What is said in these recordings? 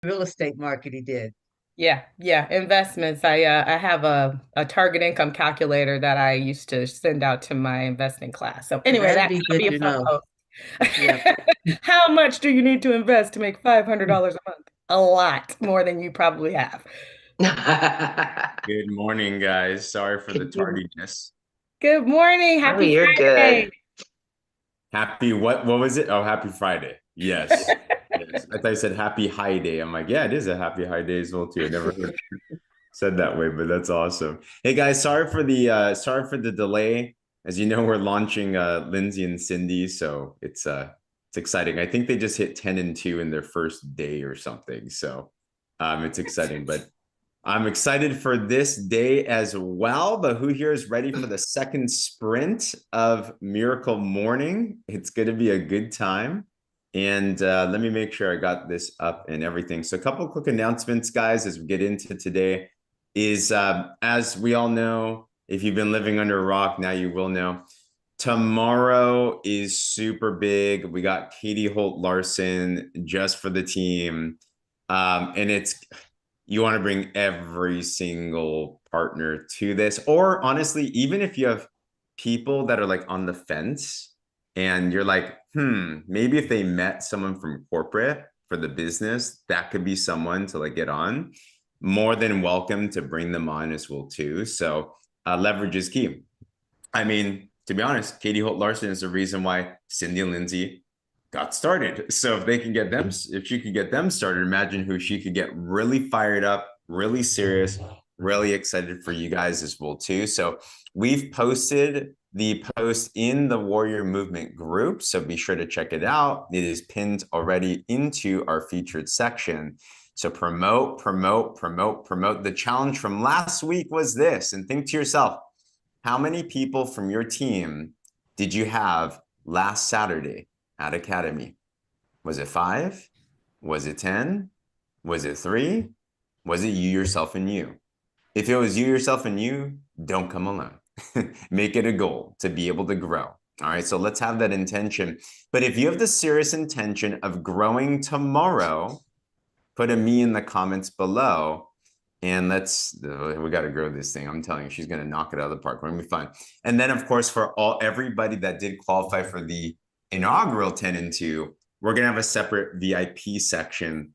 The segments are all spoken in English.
real estate market he did. Yeah, investments. I have a target income calculator that I used to send out to my investing class. So anyway, That'd that'll be be good a to fun know. post. Yeah. How much do you need to invest to make $500 a month? A lot more than you probably have. Good morning, guys. Sorry for the Good. tardiness. Good morning. Oh, Happy you're Friday. good. Happy what was it? Oh, happy Friday. Yes. Yes. I thought you said happy high day. I'm like, yeah, it is a happy high day as well too. I never heard it said that way, but that's awesome. Hey guys, sorry for the delay. As you know, we're launching Lindsay and Cindy, so it's exciting. I think they just hit 10 and 2 in their first day or something. So it's exciting, but I'm excited for this day as well, but who here is ready for the second sprint of Miracle Morning? It's going to be a good time. And let me make sure I got this up and everything. So a couple of quick announcements, guys, as we get into today is as we all know, if you've been living under a rock, now you will know. Tomorrow is super big. We got Katie Holt Larson just for the team. And it's you want to bring every single partner to this. Or honestly, even if you have people that are like on the fence and you're like, maybe if they met someone from corporate for the business, that could be someone to like get on. More than welcome to bring them on as well too. So leverage is key. I mean, to be honest, Katie Holt Larson is the reason why Cindy and Lindsay got started. So if they can get them, if she could get them started, imagine who she could get really fired up, really serious, really excited for you guys as well too. So we've posted the post in the Warrior Movement group, so be sure to check it out. It is pinned already into our featured section. So promote, promote, promote, promote. The challenge from last week was this, and think to yourself, how many people from your team did you have last Saturday at Academy? Was it 5? Was it 10? Was it 3? Was it you, yourself, and you? If it was you, yourself, and you, don't come alone. Make it a goal to be able to grow. All right, so let's have that intention. But if you have the serious intention of growing tomorrow, put a me in the comments below. And we got to grow this thing. I'm telling you, she's going to knock it out of the park. We're going to be fun. And then, of course, for everybody that did qualify for the inaugural 10 and 2, we're going to have a separate VIP section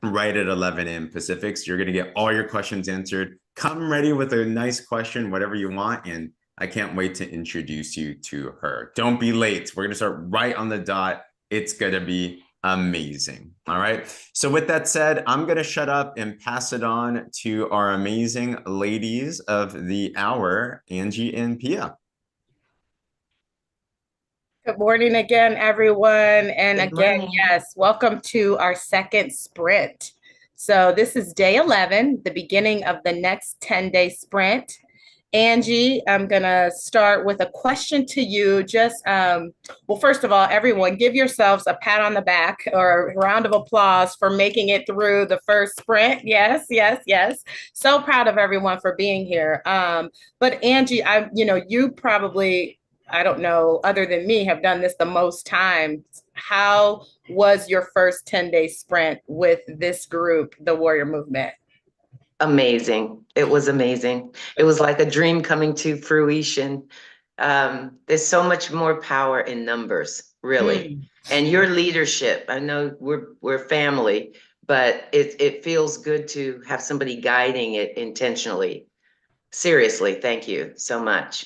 right at 11 a.m. Pacific. So you're going to get all your questions answered. Come ready with a nice question, whatever you want. And I can't wait to introduce you to her. Don't be late. We're going to start right on the dot. It's going to be amazing. All right. So with that said, I'm going to shut up and pass it on to our amazing ladies of the hour, Angie and Pia. Good morning again, everyone. And Good again, morning. yes, welcome to our second sprint. So this is day 11, the beginning of the next 10-day sprint. Angie, I'm going to start with a question to you. Well, first of all, everyone, give yourselves a pat on the back or a round of applause for making it through the first sprint. Yes, yes, yes. So proud of everyone for being here. But Angie, you probably, I don't know, other than me, have done this the most times. How was your first 10-day sprint with this group, the Warrior Movement? Amazing. It was amazing. It was like a dream coming to fruition. There's so much more power in numbers, really. Mm. And your leadership, I know we're family, but it feels good to have somebody guiding it intentionally. Seriously, thank you so much.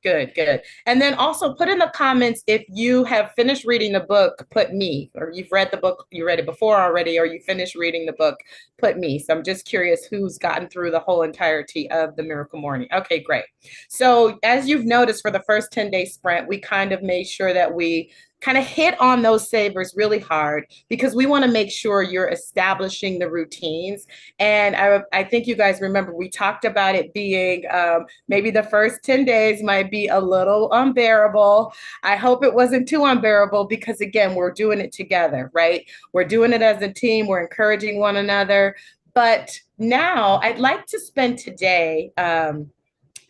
Good, good. And then also put in the comments if you have finished reading the book, put me, or you've read the book, you read it before already, or you finished reading the book, put me. So I'm just curious who's gotten through the whole entirety of the Miracle Morning. Okay, great. So as you've noticed for the first 10-day sprint, we kind of made sure that we kind of hit on those savers really hard because we want to make sure you're establishing the routines. And I think you guys remember we talked about it being maybe the first 10 days might be a little unbearable. I hope it wasn't too unbearable because, again, we're doing it together, right? We're doing it as a team, we're encouraging one another. But now I'd like to spend today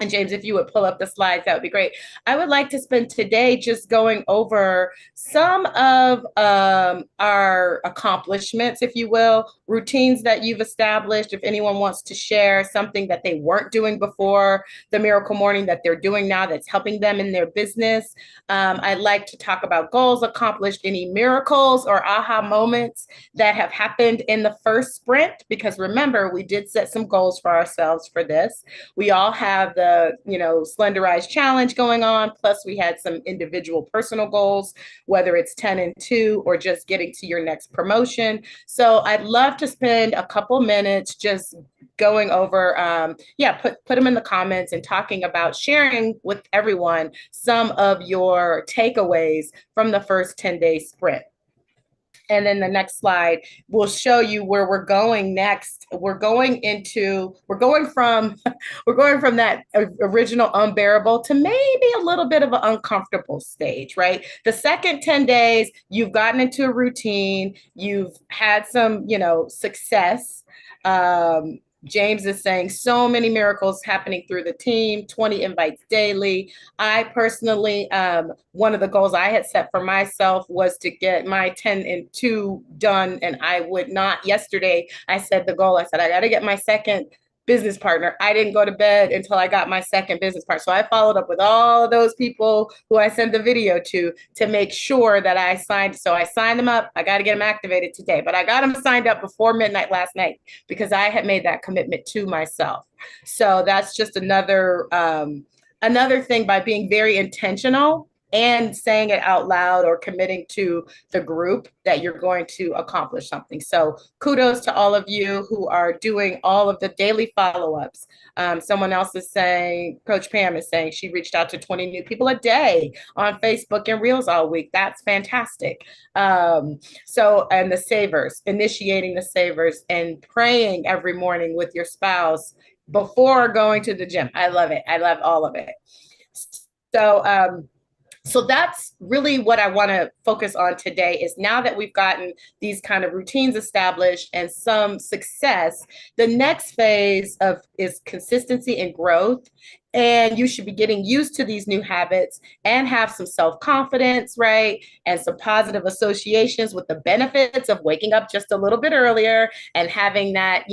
And James, if you would pull up the slides, that would be great. I would like to spend today just going over some of our accomplishments, if you will, routines that you've established. If anyone wants to share something that they weren't doing before the Miracle Morning that they're doing now that's helping them in their business. I'd like to talk about goals accomplished, any miracles or aha moments that have happened in the first sprint, because remember, we did set some goals for ourselves for this. We all have the, Slenderized challenge going on. Plus we had some individual personal goals, whether it's 10 and 2 or just getting to your next promotion. So I'd love to spend a couple minutes just going over, put them in the comments and talking about sharing with everyone some of your takeaways from the first 10-day sprint. And then the next slide will show you where we're going next. We're going from that original unbearable to maybe a little bit of an uncomfortable stage, right? The second 10 days, you've gotten into a routine, you've had some, success. James is saying so many miracles happening through the team, 20 invites daily. I personally, one of the goals I had set for myself was to get my 10 and 2 done. And I would not, yesterday, I said the goal, I said, I got to get my second business partner. I didn't go to bed until I got my second business partner. So I followed up with all of those people who I sent the video to make sure that I signed. So I signed them up. I got to get them activated today, but I got them signed up before midnight last night because I had made that commitment to myself. So that's just another thing, by being very intentional and saying it out loud or committing to the group that you're going to accomplish something. So kudos to all of you who are doing all of the daily follow-ups. Someone else is saying, Coach Pam is saying she reached out to 20 new people a day on Facebook and Reels all week. That's fantastic. And the savers, initiating the savers and praying every morning with your spouse before going to the gym. I love it. I love all of it. So that's really what I want to focus on today, is now that we've gotten these kind of routines established and some success, the next phase is consistency and growth. And you should be getting used to these new habits and have some self-confidence, right? And some positive associations with the benefits of waking up just a little bit earlier and having that,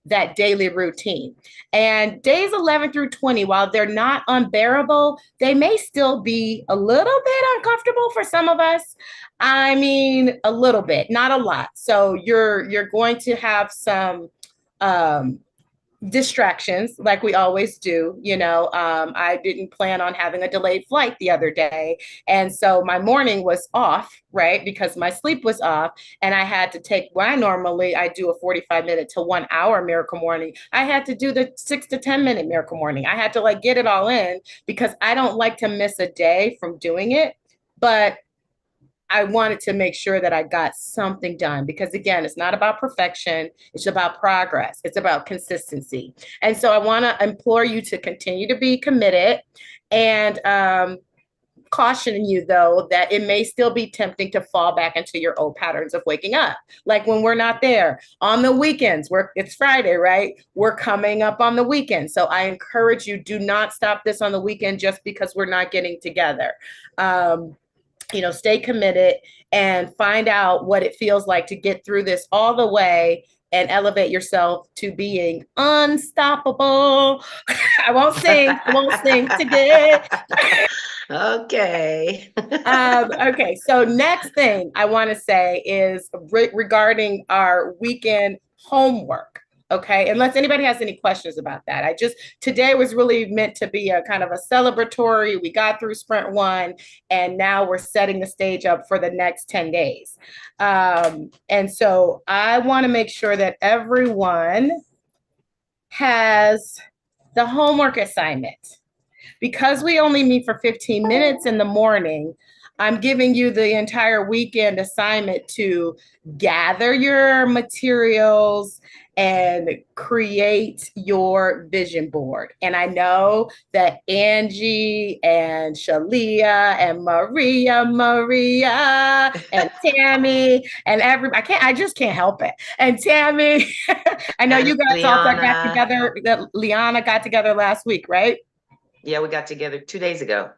that daily routine. And days 11 through 20, while they're not unbearable, they may still be a little bit uncomfortable for some of us. I mean, a little bit, not a lot. So you're going to have some distractions, like we always do. I didn't plan on having a delayed flight the other day. And so my morning was off, right? Because my sleep was off, and I had to take, I do a 45-minute to 1 hour Miracle Morning. I had to do the 6 to 10-minute Miracle Morning. I had to get it all in because I don't like to miss a day from doing it. But I wanted to make sure that I got something done, because again, it's not about perfection. It's about progress. It's about consistency. And so I want to implore you to continue to be committed, and caution you, though, that it may still be tempting to fall back into your old patterns of waking up. Like when we're not there on the weekends, it's Friday, right? We're coming up on the weekend. So I encourage you, do not stop this on the weekend just because we're not getting together. Stay committed and find out what it feels like to get through this all the way and elevate yourself to being unstoppable. I won't sing today. Okay. Okay. So next thing I want to say is regarding our weekend homework. Okay, unless anybody has any questions about that. Today was really meant to be a kind of a celebratory. We got through sprint 1, and now we're setting the stage up for the next 10 days. And so I want to make sure that everyone has the homework assignment. Because we only meet for 15 minutes in the morning, I'm giving you the entire weekend assignment to gather your materials and create your vision board. And I know that Angie and Shalia and Maria and Tammy and I just can't help it. And Tammy, I know And you guys also got Liana. together, that Liana got together last week, right? Yeah, we got together 2 days ago.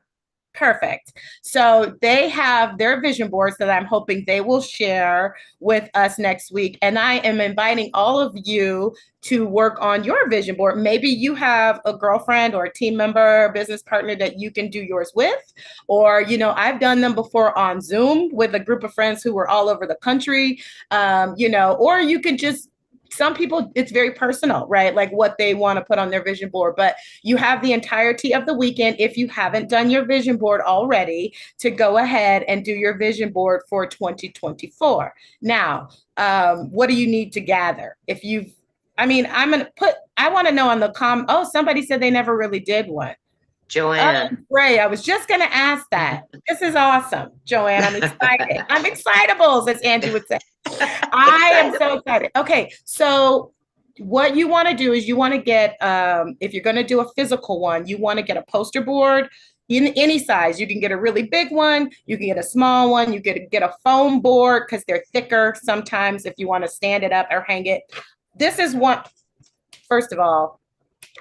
Perfect. So they have their vision boards that I'm hoping they will share with us next week. And I am inviting all of you to work on your vision board. Maybe you have a girlfriend or a team member, business partner that you can do yours with. Or, I've done them before on Zoom with a group of friends who were all over the country, or you can just some people, it's very personal, right? Like what they want to put on their vision board, but you have the entirety of the weekend, if you haven't done your vision board already, to go ahead and do your vision board for 2024. Now, what do you need to gather? I want to know on somebody said they never really did one. Joanne. Ray, I was just going to ask that. This is awesome, Joanne. I'm excited. I'm excitables, as Angie would say. I am so excited. Okay, so what you want to do is you want to get, if you're going to do a physical one, you want to get a poster board in any size. You can get a really big one. You can get a small one. You can get a foam board because they're thicker sometimes if you want to stand it up or hang it. This is one, first of all,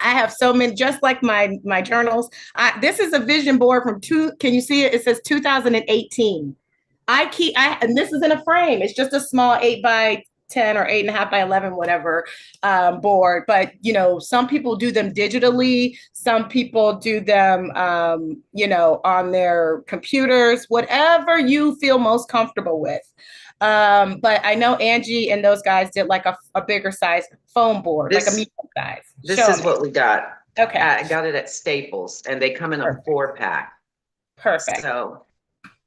I have so many, just like my journals. This is a vision board from can you see it? It says 2018. And this is in a frame. It's just a small 8x10 or 8.5x11, whatever, board. But, some people do them digitally. Some people do them, on their computers, whatever you feel most comfortable with. But I know Angie and those guys did like a bigger size foam board, like a medium size. This is what we got. Okay. I got it at Staples, and they come in a 4-pack. Perfect. So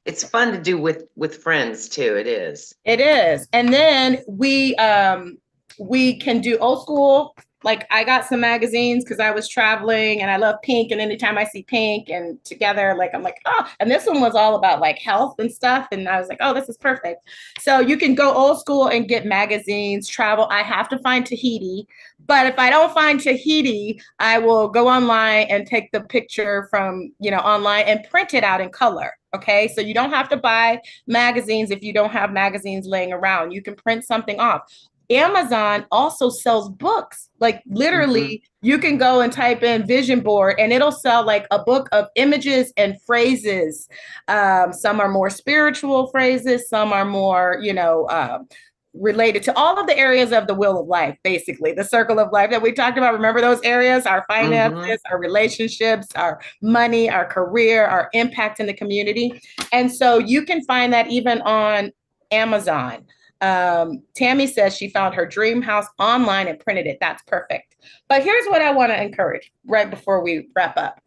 it's fun to do with friends too. It is. It is. And then we can do old school. Like I got some magazines because I was traveling and I love pink. And anytime I see pink and together, like, I'm like, oh, and this one was all about like health and stuff. And I was like, oh, this is perfect. So you can go old school and get magazines, travel. I have to find Tahiti. But if I don't find Tahiti, I will go online and take the picture from, online and print it out in color. Okay. So you don't have to buy magazines if you don't have magazines laying around. You can print something off. Amazon also sells books. Like literally, you can go and type in vision board and it'll sell like a book of images and phrases. Some are more spiritual phrases. Some are more, related to all of the areas of the wheel of life, basically the circle of life that we talked about. Remember those areas, our finances, our relationships, our money, our career, our impact in the community. And so you can find that even on Amazon. Tammy says she found her dream house online and printed it. That's perfect. But here's what I want to encourage right before we wrap up.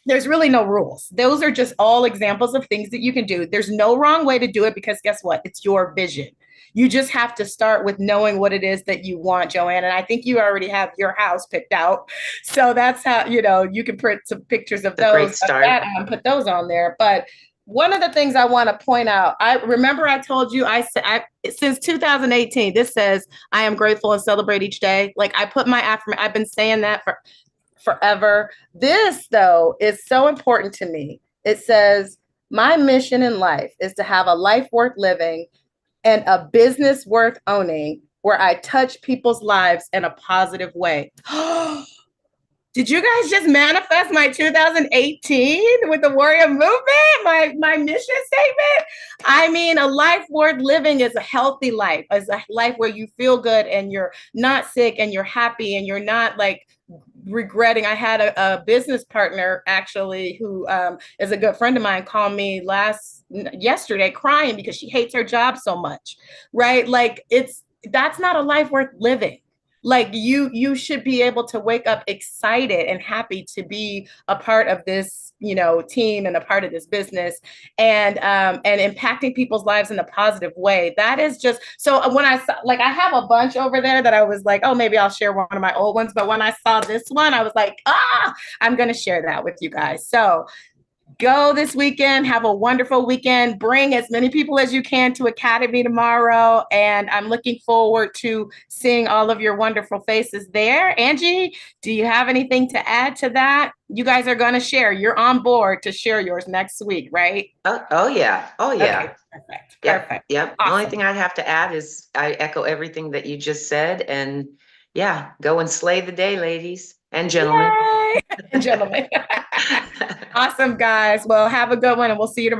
There's really no rules. Those are just all examples of things that you can do. There's no wrong way to do it because guess what? It's your vision. You just have to start with knowing what it is that you want, Joanne. And I think you already have your house picked out. So that's how, you can print some pictures of those. Great start. And put those on there. But one of the things I want to point out, I remember I told you, since 2018, this says, I am grateful and celebrate each day. Like I put my affirmation, I've been saying that for forever. This though is so important to me. It says, my mission in life is to have a life worth living and a business worth owning where I touch people's lives in a positive way. Did you guys just manifest my 2018 with the Warrior Movement, my mission statement? I mean, a life worth living is a healthy life, is a life where you feel good and you're not sick and you're happy and you're not like regretting. I had a business partner actually who is a good friend of mine call me yesterday crying because she hates her job so much, right? Like that's not a life worth living. Like you should be able to wake up excited and happy to be a part of this, team and a part of this business and impacting people's lives in a positive way. That is just, so when I saw, like, I have a bunch over there that I was like, oh, maybe I'll share one of my old ones. But when I saw this one, I was like, I'm going to share that with you guys. So Go this weekend. Have a wonderful weekend. Bring as many people as you can to Academy tomorrow. And I'm looking forward to seeing all of your wonderful faces there. Angie, do you have anything to add to that? You guys are going to share. You're on board to share yours next week, right? Oh yeah. Oh yeah. Okay, perfect. Yep. Perfect. Yep. The only Awesome. thing I have to add is I echo everything that you just said. And yeah, go and slay the day, ladies and gentlemen. Yay! Gentlemen. Awesome, guys. Well, have a good one, and we'll see you tomorrow.